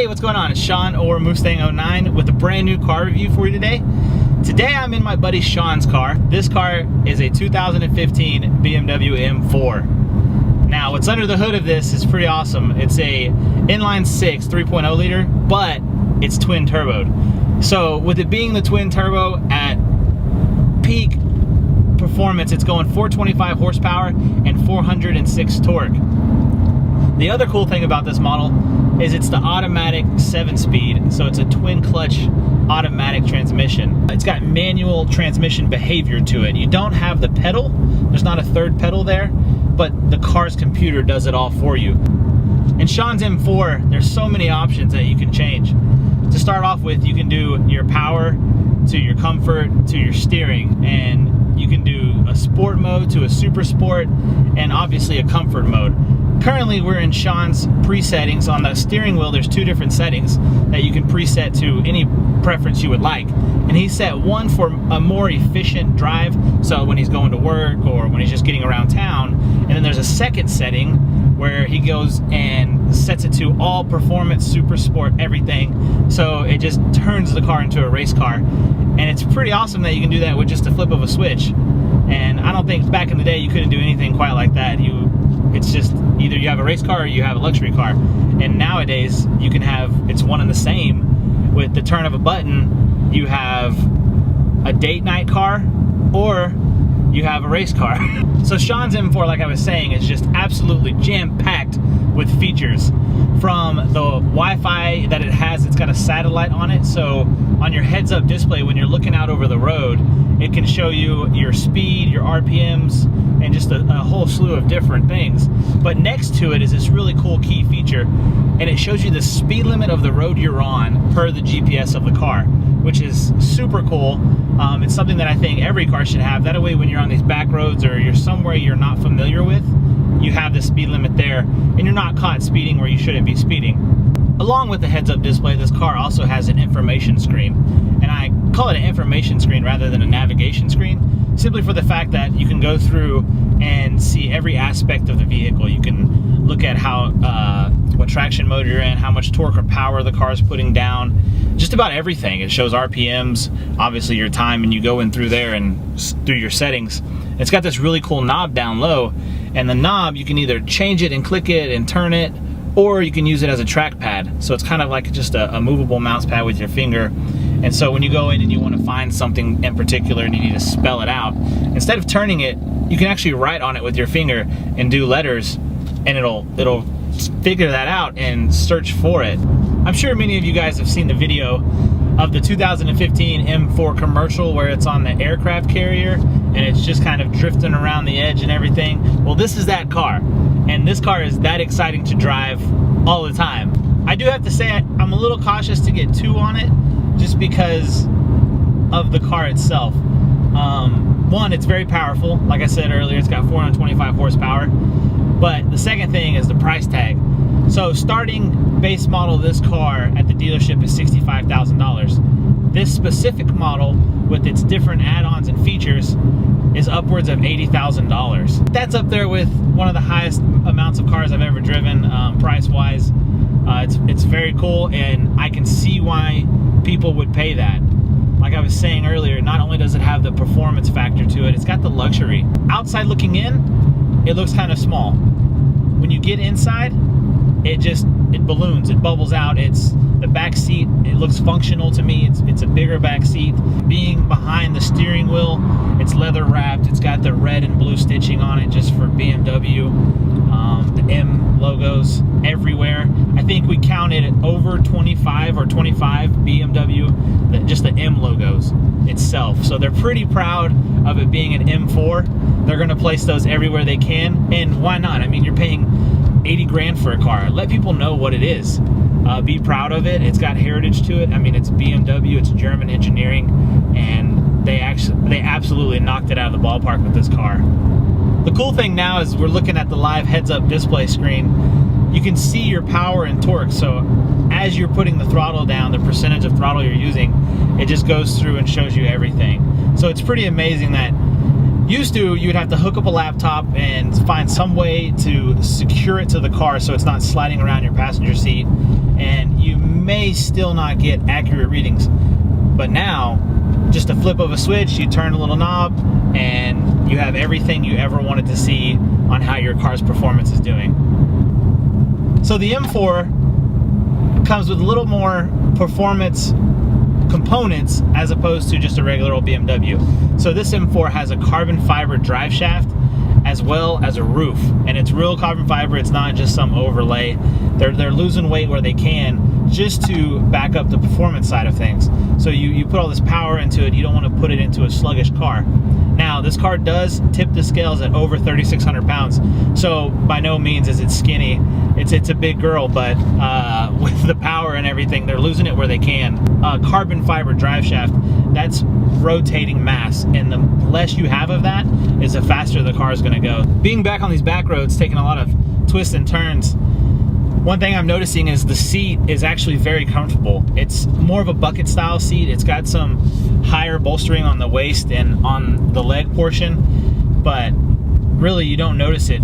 What's going on? It's Sean or Mustang09 with a brand new car review for you today. Today I'm in my buddy Sean's car. This car is a 2015 BMW M4. Now what's under the hood of this is pretty awesome. It's a inline 6 3.0 liter, but it's twin turboed. So with it being the twin turbo at peak performance, it's going 425 horsepower and 406 torque. The other cool thing about this model is it's the automatic 7-speed, so it's a twin clutch automatic transmission. It's got manual transmission behavior to it. You don't have the pedal, there's not a third pedal there, but the car's computer does it all for you. In Sean's M4, there's so many options that you can change. To start off with, you can do your power to your comfort to your steering, and you can do a sport mode to a super sport, and obviously a comfort mode. Currently we're in Sean's presettings. On the steering wheel there's two different settings that you can preset to any preference you would like, and he set one for a more efficient drive, so when he's going to work or when he's just getting around town, and then there's a second setting where he goes and sets it to all performance, super sport, everything, so it just turns the car into a race car. And it's pretty awesome that you can do that with just a flip of a switch. And I don't think back in the day you couldn't do anything quite like that. It's just either you have a race car or you have a luxury car. And nowadays you can have, it's one and the same. With the turn of a button, you have a date night car or you have a race car. So Sean's M4, like I was saying, is just absolutely jam-packed with features. From the Wi-Fi that it has, it's got a satellite on it, so on your heads-up display when you're looking out over the road, it can show you your speed, your RPMs, and just a whole slew of different things. But next to it is this really cool key feature, and it shows you the speed limit of the road you're on per the GPS of the car, which is super cool. It's something that I think every car should have. That way when you're on these back roads or you're somewhere you're not familiar with, you have the speed limit there and you're not caught speeding where you shouldn't be speeding. Along with the heads-up display, this car also has an information screen, and I call it an information screen rather than a navigation screen, simply for the fact that you can go through and see every aspect of the vehicle. You can look at how what traction mode you're in, how much torque or power the car is putting down, just about everything. It shows RPMs, obviously your time, and you go in through there and through your settings. It's got this really cool knob down low, and the knob, you can either change it and click it and turn it, or you can use it as a trackpad. So it's kind of like just a movable mouse pad with your finger. And so when you go in and you want to find something in particular and you need to spell it out, instead of turning it, you can actually write on it with your finger and do letters, and it'll figure that out and search for it. I'm sure many of you guys have seen the video of the 2015 M4 commercial where it's on the aircraft carrier and it's just kind of drifting around the edge and everything. Well, this is that car, and this car is that exciting to drive all the time. I do have to say I'm a little cautious to get too on it just because of the car itself. One, it's very powerful. Like I said earlier, it's got 425 horsepower. But the second thing is the price tag. So starting base model of this car at the dealership is $65,000. This specific model with its different add-ons and features is upwards of $80,000. That's up there with one of the highest amounts of cars I've ever driven, price-wise. It's very cool, and I can see why people would pay that. Like I was saying earlier, not only does it have the performance factor to it, it's got the luxury. Outside looking in, it looks kind of small. When you get inside, it balloons, it bubbles out. It's the back seat, it looks functional to me. It's a bigger back seat. Being behind the steering wheel, it's leather wrapped. It's got the red and blue stitching on it just for BMW. The M logos everywhere. I think we counted over 25 or 25 BMW, just the M logos itself. So they're pretty proud of it being an M4. They're gonna place those everywhere they can, and why not? I mean, you're paying 80 grand for a car. Let people know what it is. Be proud of it. It's got heritage to it. I mean, it's BMW, it's German engineering, and they absolutely knocked it out of the ballpark with this car. The cool thing now is we're looking at the live heads-up display screen. You can see your power and torque. So as you're putting the throttle down, the percentage of throttle you're using, it just goes through and shows you everything. So it's pretty amazing that used to, you'd have to hook up a laptop and find some way to secure it to the car so it's not sliding around your passenger seat, and you may still not get accurate readings. But now, just a flip of a switch, you turn a little knob, and you have everything you ever wanted to see on how your car's performance is doing. So the M4 comes with a little more performance components as opposed to just a regular old BMW. So this M4 has a carbon fiber drive shaft as well as a roof, and it's real carbon fiber. It's not just some overlay. They're losing weight where they can just to back up the performance side of things. So you put all this power into it, you don't want to put it into a sluggish car. Now this car does tip the scales at over 3,600 pounds, so by no means is it skinny. It's a big girl, but with the power and everything, they're losing it where they can. Carbon fiber drive shaft, that's rotating mass, and the less you have of that is the faster the car is going to go. Being back on these back roads, taking a lot of twists and turns, one thing I'm noticing is the seat is actually very comfortable. It's more of a bucket style seat. It's got some higher bolstering on the waist and on the leg portion, but really you don't notice it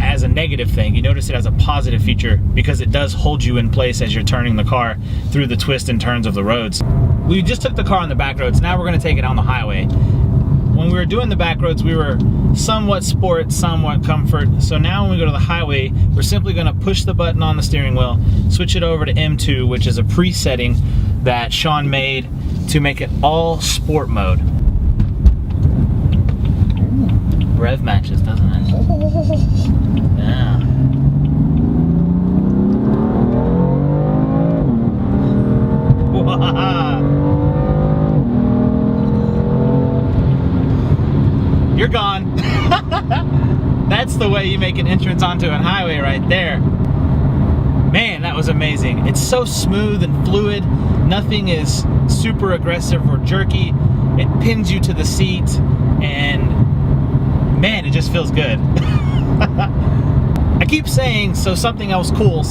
as a negative thing. You notice it as a positive feature because it does hold you in place as you're turning the car through the twists and turns of the roads. We just took the car on the back roads. Now we're going to take it on the highway. When we were doing the back roads, we were somewhat sport, somewhat comfort. So now when we go to the highway, we're simply going to push the button on the steering wheel, switch it over to M2, which is a presetting that Sean made to make it all sport mode. Rev matches, doesn't it? Yeah. You're gone. That's the way you make an entrance onto a highway right there. Man, that was amazing. It's so smooth and fluid. Nothing is super aggressive or jerky. It pins you to the seat, and man, it just feels good. I keep saying, so something else cool,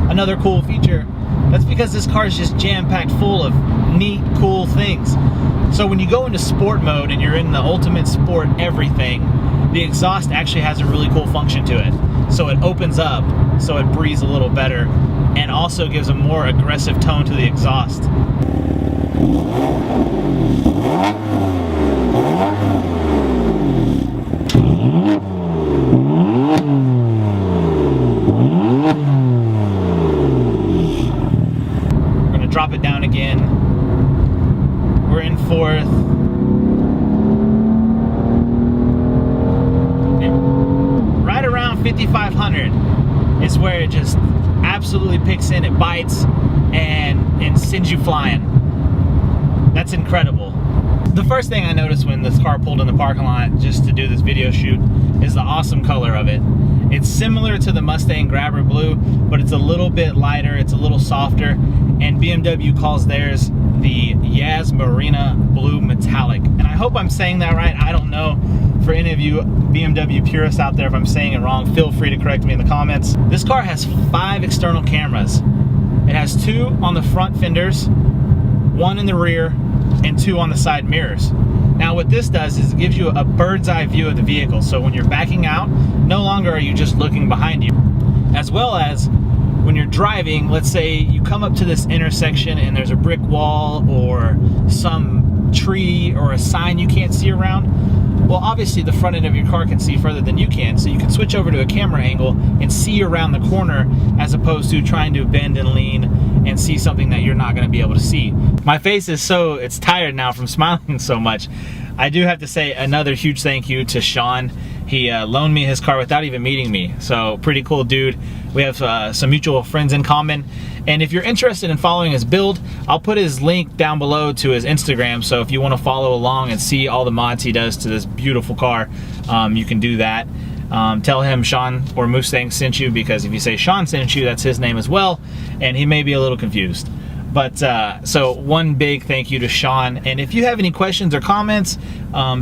another cool feature. That's because this car is just jam-packed full of neat, cool things. So when you go into sport mode and you're in the ultimate sport everything, the exhaust actually has a really cool function to it. So it opens up, so it breathes a little better, and also gives a more aggressive tone to the exhaust. We're gonna drop it down again. We're in fourth. And right around 5,500 is where it just absolutely picks in. It bites and sends you flying. That's incredible. The first thing I noticed when this car pulled in the parking lot just to do this video shoot is the awesome color of it. It's similar to the Mustang Grabber Blue, but it's a little bit lighter, it's a little softer, and BMW calls theirs the Yas Marina Blue Metallic. And I hope I'm saying that right. I don't know. For any of you BMW purists out there, if I'm saying it wrong, feel free to correct me in the comments. This car has 5 external cameras. It has 2 on the front fenders, 1 in the rear, and 2 on the side mirrors. Now what this does is it gives you a bird's eye view of the vehicle. So when you're backing out, no longer are you just looking behind you. As well as when you're driving, let's say you come up to this intersection and there's a brick wall or some tree or a sign you can't see around. Well, obviously the front end of your car can see further than you can, so you can switch over to a camera angle and see around the corner as opposed to trying to bend and lean and see something that you're not going to be able to see. My face is it's tired now from smiling so much. I do have to say another huge thank you to Sean. He loaned me his car without even meeting me. So pretty cool dude. We have some mutual friends in common. And if you're interested in following his build, I'll put his link down below to his Instagram. So if you want to follow along and see all the mods he does to this beautiful car, you can do that. Tell him Sean or Mustang sent you, because if you say Sean sent you, that's his name as well, and he may be a little confused. But so one big thank you to Sean. And if you have any questions or comments,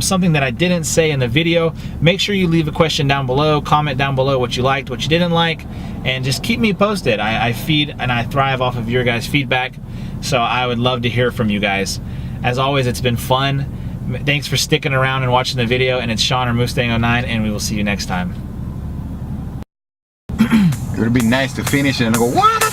something that I didn't say in the video, make sure you leave a question down below, comment down below what you liked, what you didn't like, and just keep me posted. I feed and I thrive off of your guys' feedback, so I would love to hear from you guys. As always, it's been fun. Thanks for sticking around and watching the video, and it's Sean or Mustang 09, and we will see you next time. It would be nice to finish it and go, what?